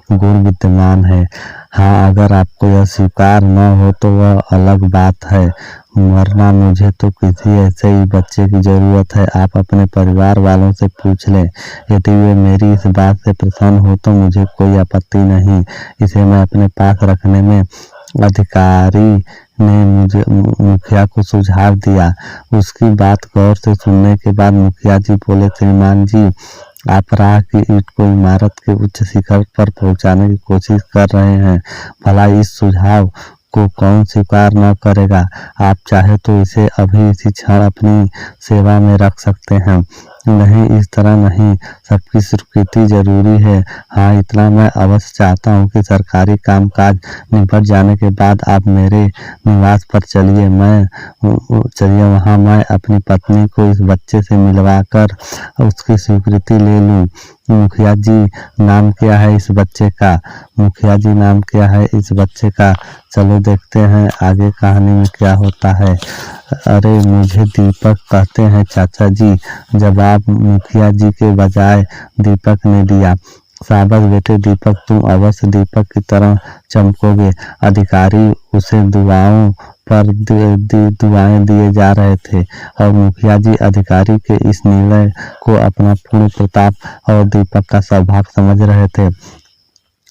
गुण विद्यमान है। हाँ, अगर आपको यह स्वीकार न हो तो वह अलग बात है, वरना मुझे तो किसी ऐसे ही बच्चे की ज़रूरत है। आप अपने परिवार वालों से पूछ लें, यदि वे मेरी इस बात से प्रसन्न हो तो मुझे कोई आपत्ति नहीं। इसे मैं अपने पास रखने में अधिकारी ने मुझे मुखिया को सुझाव दिया। उसकी बात गौर से सुनने के बाद मुखिया जी बोले, श्रीमान जी, आप राह की ईंट को इमारत के उच्च शिखर पर पहुंचाने की कोशिश कर रहे हैं। भला इस सुझाव को कौन स्वीकार न करेगा। आप चाहे तो इसे अभी इसी क्षण अपनी सेवा में रख सकते हैं। नहीं, इस तरह नहीं, सबकी स्वीकृति जरूरी है। हाँ, इतना मैं अवश्य चाहता हूँ कि सरकारी कामकाज निपट जाने के बाद आप मेरे निवास पर चलिए। वहाँ मैं अपनी पत्नी को इस बच्चे से मिलवा कर उसकी स्वीकृति ले लूँ। मुखिया जी, नाम क्या है इस बच्चे का? मुखिया जी, नाम क्या है इस बच्चे का? चलो देखते हैं आगे कहानी में क्या होता है। अरे, मुझे दीपक कहते हैं चाचा जी, जवाब मुखिया जी के बजाय दीपक ने दिया। शाबाश बेटे दीपक, तुम अवश्य दीपक की तरह चमकोगे। अधिकारी उसे दुआओं पर दुआएं दिए जा रहे थे और मुखिया जी अधिकारी के इस निर्णय को अपना पूर्ण प्रताप और दीपक का सौभाग्य समझ रहे थे।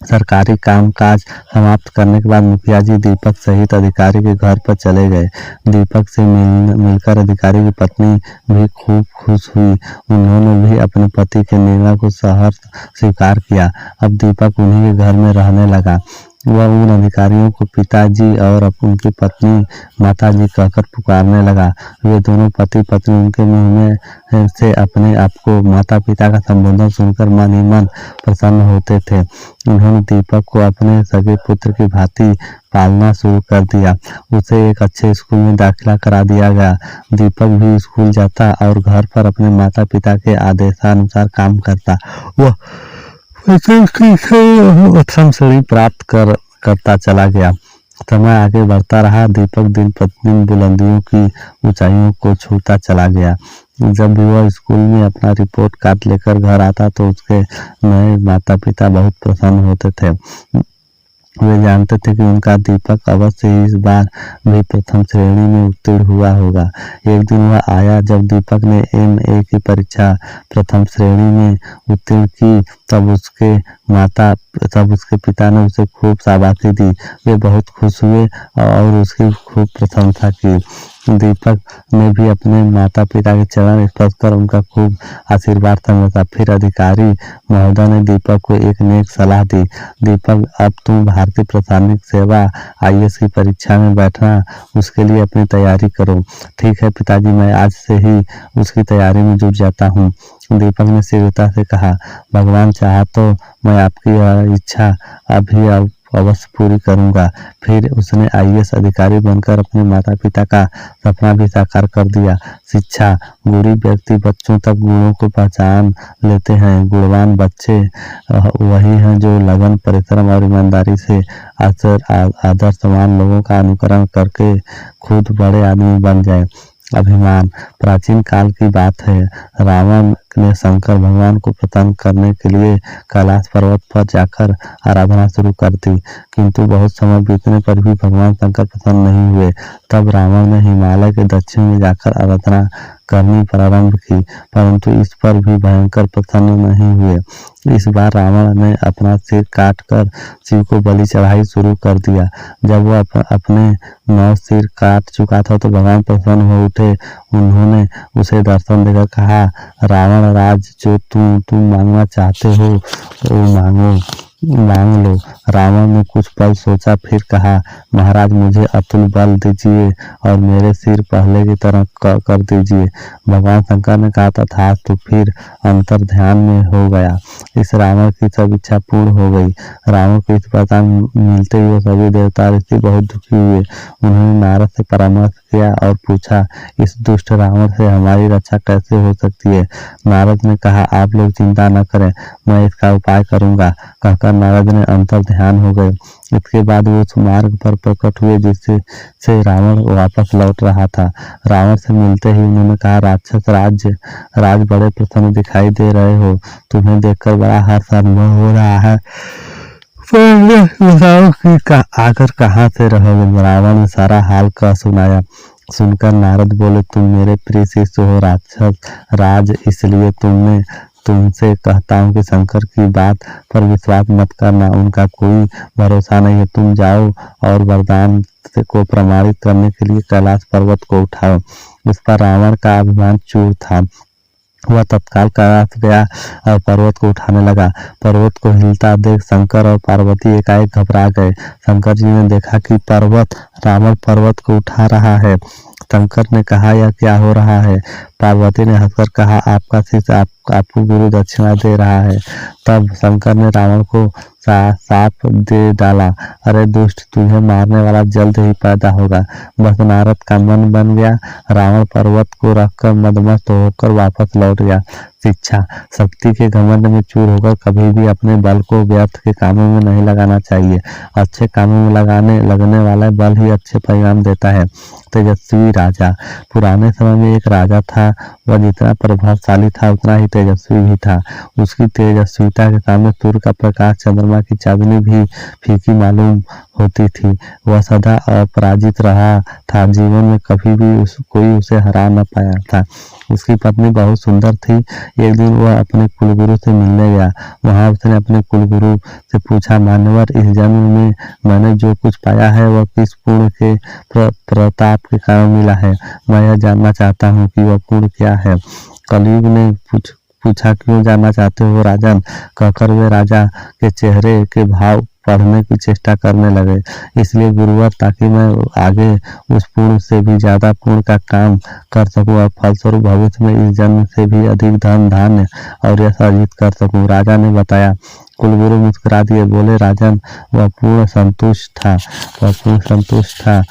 सरकारी कामकाज समाप्त करने के बाद मुखिया जी दीपक सहित अधिकारी के घर पर चले गए। दीपक से मिलकर अधिकारी की पत्नी भी खूब खुश हुई। उन्होंने भी अपने पति के निर्णय को सहर्ष स्वीकार किया। अब दीपक उन्हीं के घर में रहने लगा। वह उन अधिकारियों को पिताजी और उनकी पत्नी माताजी कहकर पुकारने लगा। वे दोनों पति पत्नी उनके मुंह में से अपने आप को माता पिता का संबोधन सुनकर मन ही मन प्रसन्न होते थे। उन्होंने दीपक को अपने सगे पुत्र की भांति पालना शुरू कर दिया। उसे एक अच्छे स्कूल में दाखिला करा दिया गया। दीपक भी स्कूल जाता और घर पर अपने माता पिता के आदेशानुसार काम करता। वह प्रथम श्रेणी प्राप्त करता चला गया। समय आगे बढ़ता रहा। दीपक दिन प्रतिदिन बुलंदियों की ऊंचाइयों को छूता चला गया। जब भी वह स्कूल में अपना रिपोर्ट कार्ड लेकर घर आता तो उसके नए माता पिता बहुत प्रसन्न होते थे। वे जानते थे कि उनका दीपक अवश्य ही इस बार भी प्रथम श्रेणी में उत्तीर्ण हुआ होगा। एक दिन वह आया जब दीपक ने MA की परीक्षा प्रथम श्रेणी में उत्तीर्ण की। तब उसके पिता ने उसे खूब शाबाशी दी। वे बहुत खुश हुए और उसकी खूब प्रशंसा की। दीपक ने भी अपने माता पिता के चरण स्पर्श कर उनका खूब आशीर्वाद समझा। फिर अधिकारी महोदय ने दीपक को एक नेक सलाह दी। दीपक, अब तुम भारतीय प्रशासनिक सेवा IAS की परीक्षा में बैठना, उसके लिए अपनी तैयारी करो। ठीक है पिताजी, मैं आज से ही उसकी तैयारी में जुट जाता हूँ, दीपक ने शीघ्रता से कहा। भगवान चाहा तो मैं आपकी इच्छा अभी अवश्य पूरी करूंगा। फिर उसने IAS अधिकारी बनकर अपने माता पिता का सपना भी साकार कर दिया। शिक्षा, गुणी व्यक्ति बच्चों तक गुणों को पहचान लेते हैं। गुणवान बच्चे वही हैं जो लगन, परिश्रम और ईमानदारी से आदर्शवान लोगों का अनुकरण करके खुद बड़े आदमी बन जाए। अभिमान, प्राचीन काल की बात है। रावण ने शंकर भगवान को प्रसन्न करने के लिए कैलाश पर्वत पर जाकर आराधना शुरू कर दी, किंतु बहुत समय बीतने पर भी भगवान शंकर प्रसन्न नहीं हुए। तब रावण ने हिमालय के दक्षिण में जाकर आराधना करनी प्रारंभ की, परंतु इस पर भी भयंकर प्रसन्न नहीं हुए। इस बार रावण ने अपना सिर काटकर शिव को बलि चढ़ाई शुरू कर दिया। जब वह अपने 9 सिर काट चुका था तो भगवान प्रसन्न हो उठे। उन्होंने उसे दर्शन देकर कहा, रावण राज, जो तुम मांगना चाहते हो वो मांग लो। रावण ने कुछ पल सोचा, फिर कहा, महाराज मुझे अतुल बल दीजिए और मेरे सिर पहले की तरह कर दीजिए। भगवान शंकर ने कहा, तथास्तु। फिर अंतर ध्यान में हो गया। इस रावण की सब इच्छा पूर्ण हो गई। रावण को इस वरदान मिलते हुए सभी देवता ऋषि बहुत दुखी हुए। उन्होंने नारद से परामर्श किया और पूछा, इस दुष्ट रावण से हमारी रक्षा कैसे हो सकती है। नारद ने कहा, आप लोग चिंता न करें, मैं इसका उपाय करूंगा। कहकर नारद ने अंतर ध्यान हो गए। इसके बाद वो उस मार्ग पर प्रकट हुए जिससे रावण वापस लौट रहा था। रावण से मिलते ही उन्होंने कहा, राक्षस राज बड़े प्रसन्न दिखाई दे रहे हो। तुम्हें देखकर बड़ा हर्ष अनुभव हो रहा है। बताओ कि आकर कहाँ से रहोगे। रावण ने सारा हाल का सुनाया। सुनकर नारद बोले, तुम मेरे प्रिय शिष्य हो राक्षस राज, इसलिए तुमसे कहता हूँ कि शंकर की बात पर विश्वास मत करना, उनका कोई भरोसा नहीं है। तुम जाओ और वरदान को प्रमाणित करने के लिए कैलाश पर्वत को उठाओ। उस पर रावण का अभिमान चूर था। वह तत्काल कैलाश गया और पर्वत को उठाने लगा। पर्वत को हिलता देख शंकर और पार्वती एकाएक घबरा गए। शंकर जी ने देखा कि रावण पर्वत को उठा रहा है। शंकर ने कहा, यह क्या हो रहा है। पार्वती ने हंसकर कहा, आपका शिष्य आपको गुरु दक्षिणा दे रहा है। तब शंकर ने रावण को साप दे डाला। अरे दुष्ट, तुझे मारने वाला जल्द ही पैदा होगा। बस नारद का मन बन गया। रावण पर्वत को रखकर मदमस्त होकर वापस लौट गया। शिक्षा, शक्ति के घमंड में चूर होकर कभी भी अपने बल को व्यर्थ के कामों में नहीं लगाना चाहिए। अच्छे कामों में लगने वाला बल ही अच्छे परिणाम देता है। तेजस्वी राजा, पुराने समय में एक राजा था। वह जितना प्रभावशाली था उतना ही तेजस्वी भी था। उसकी तेजस्विता के सामने सूर्य का प्रकाश, चंद्रमा की चांदनी भी फीकी मालूम होती थी। वह सदा अपराजित रहा था। जीवन में कभी भी कोई उसे हरा न पाया था। उसकी पत्नी बहुत सुंदर थी। एक दिन वह अपने कुलगुरु से मिलने गया। वहां उसने अपने कुलगुरु से पूछा, मान्यवर, इस जन्म में मैंने जो कुछ पाया है वह किस पुण्य के प्रताप के कारण मिला है। मैं यह जानना चाहता हूँ कि वह पुण्य क्या है। कलयुग ने पूछा, क्यों जानना चाहते हो राजन। कहकर वे राजा के चेहरे के भाव पढ़ने की चेष्टा करने लगे। इसलिए गुरुवर, ताकि मैं आगे उस पुण्य से भी ज्यादा पुण्य का काम कर सकूं और फलस्वरूप भविष्य में इस जन्म से भी अधिक धन धान्य और यश अर्जित कर सकूं। राजा ने बताया। कुलगुरु मुस्कुरा दिए, बोले, राजन, वह पूर्ण संतुष्ट था।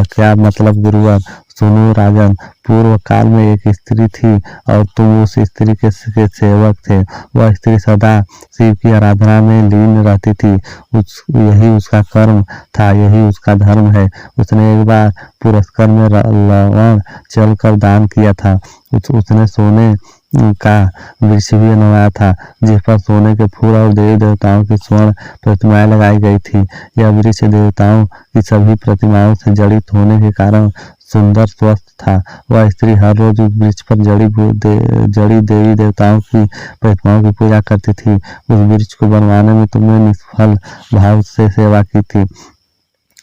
क्या मतलब गुरुवर। सुनो राजन, पूर्व काल में एक स्त्री थी और तुम उस स्त्री के सेवक थे। वह स्त्री सदा शिव की आराधना में लीन रहती थी। यही उसका कर्म था, यही उसका धर्म है। उसने एक बार पुरस्कार में लवण चलकर दान किया था। उसने सोने का वृक्ष भी बनवाया था, जिस पर सोने के फूल और देवी देवताओं की स्वर्ण प्रतिमाएं लगाई गई थी। यह वृक्ष देवताओं की सभी प्रतिमाओं से जड़ित होने के कारण सुंदर स्वस्थ था। वह स्त्री हर रोज उस वृक्ष पर जड़ी देवी देवताओं की प्रतिमाओं की पूजा करती थी। उस वृक्ष को बनवाने में तुमने निष्फल भाव से सेवा की थी।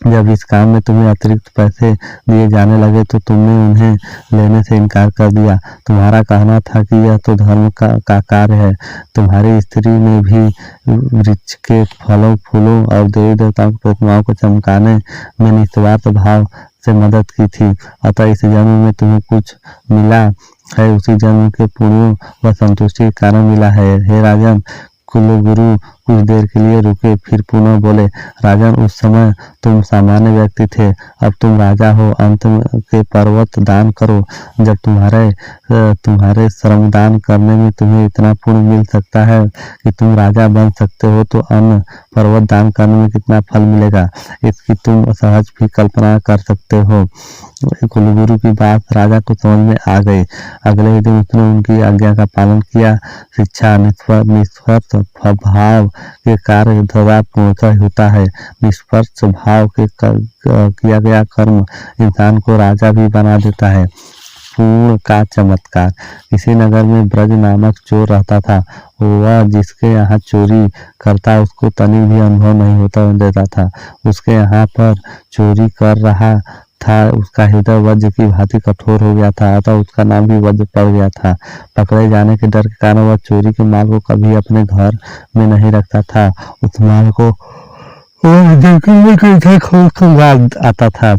जब इस काम में तुम्हें अतिरिक्त पैसे दिए जाने लगे तो तुमने उन्हें लेने से इनकार कर दिया। तुम्हारा कहना था कि यह तो धर्म का कार्य है। तुम्हारी स्त्री ने भी वृक्ष के फलों फूलों और देवी देवताओं की प्रतिमाओं को चमकाने में निस्वार्थ भाव से मदद की थी। अतः इस जन्म में तुम्हें कुछ मिला है, उसी जन्म के पुण्यों व संतुष्टि के कारण मिला है। हे राजन, कुलगुरु कुछ देर के लिए रुके, फिर पुनः बोले, राजन, उस समय तुम सामान्य व्यक्ति थे, अब तुम राजा हो। अंत के पर्वत दान करो। जब तुम्हारे श्रमदान करने में तुम्हें इतना पुण्य मिल सकता है कि तुम राजा बन सकते हो, तो अन्य पर्वत दान करने में कितना फल मिलेगा, इसकी तुम सहज भी कल्पना कर सकते हो। कुलगुरु की बात राजा को समझ में आ गई। अगले ही दिन उसने उनकी आज्ञा का पालन किया। शिक्षा, निष्पक्ष भाव के कार्य सदा पूर्णतः होता है। निष्पक्ष भाव के किया गया कर्म इंसान को राजा भी बना देता है। पूर्ण का चमत्कार। किसी नगर में ब्रज नामक चोर रहता था। वह जिसके यहाँ चोरी करता उसको तनिक भी अनुभव नहीं देता था। उसके यहाँ पर चोरी कर रहा था, उसका हृदय वज्र की भांति कठोर हो गया था, अतः उसका नाम भी वज्र पड़ गया था। पकड़े जाने के डर के कारण वह चोरी के माल को कभी अपने घर में नहीं रखता था। उस माल को आता था।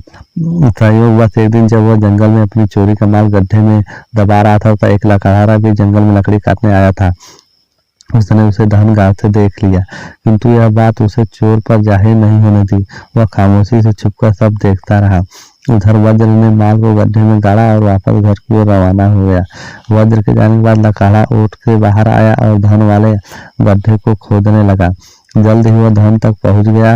संयोगवश एक दिन जब वह जंगल में अपनी चोरी का माल गड्ढे में दबा रहा था, तो एक लकड़हारा भी जंगल में लकड़ी काटने आया था। उसने उसे दहन गाड़ते देख लिया, किंतु यह बात उसे चोर पर जाहिर नहीं होने दी। वह खामोशी से छुपकर सब देखता रहा। उधर वज्र ने माल को गड्ढे में गाड़ा और वापस घर की ओर रवाना हो गया। वज्र के जाने के बाद लकड़ा उठ के बाहर आया और धन वाले गड्ढे को खोदने लगा। जल्द ही वह धन तक पहुंच गया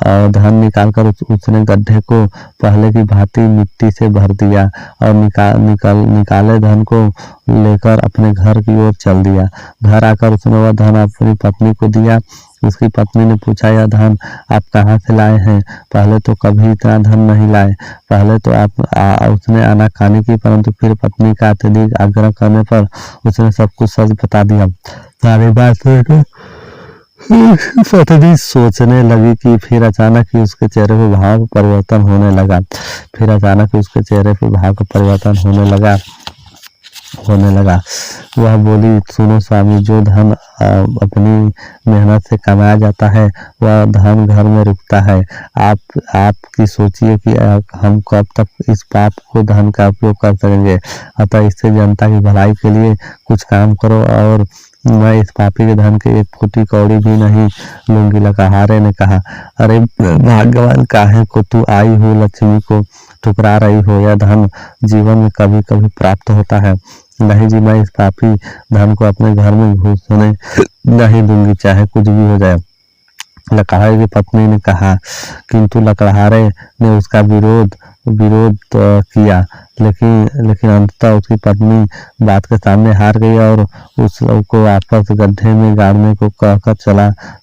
और धन निकालकर उसने गड्ढे को पहले की भांति मिट्टी से भर दिया और निकाले धन को लेकर अपने घर की ओर चल दिया। घर आकर उसने वह धन अपनी पत्नी को दिया। उसकी पत्नी ने पूछा, यह धन आप कहाँ से लाए हैं? पहले तो कभी इतना धन नहीं लाए। पहले तो उसने आनाकानी की, परंतु फिर पत्नी का अत्यधिक आग्रह करने पर उसने सब कुछ सच बता दिया। सारी बात पत्नी सोचने लगी कि फिर अचानक ही उसके चेहरे पे भाव परिवर्तन होने लगा। वह बोली, सुनो स्वामी, जो धन अपनी मेहनत से कमाया जाता है वह धन घर में रुकता है। आपकी सोचिए कि हम कब तक इस पाप को धन का उपयोग कर सकेंगे। अतः इससे जनता की भलाई के लिए कुछ काम करो और मैं इस पापी के धन के एक फूटी कौड़ी भी नहीं लूंगी। लकड़हारे ने कहा, अरे भाग्यवान, काहे को तू आई हो लक्ष्मी को ठुकरा रही हो? यह धन जीवन में कभी कभी प्राप्त होता है। नहीं जी, मैं इस पापी धन को अपने घर में घुसने नहीं दूंगी, चाहे कुछ भी हो जाए। लकड़हारे की पत्नी ने कहा, किंतु लकड़हारे ने उसका विरोध किया, लेकिन अंततः उसकी पत्नी बात के सामने हार गई और उसको वापस गड्ढे में गाड़ने को कहकर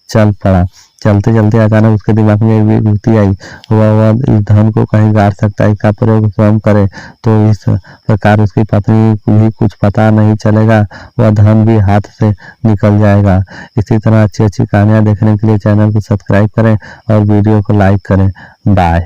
चल पड़ा। चलते चलते अचानक उसके दिमाग में एक युक्ति आई। वह इस धन को कहीं गाड़ सकता है, इसका प्रयोग स्वयं करे तो इस प्रकार उसकी पत्नी को भी कुछ पता नहीं चलेगा, वह धन भी हाथ से निकल जाएगा। इसी तरह अच्छी अच्छी कहानियां देखने के लिए चैनल को सब्सक्राइब करें और वीडियो को लाइक करें। बाय।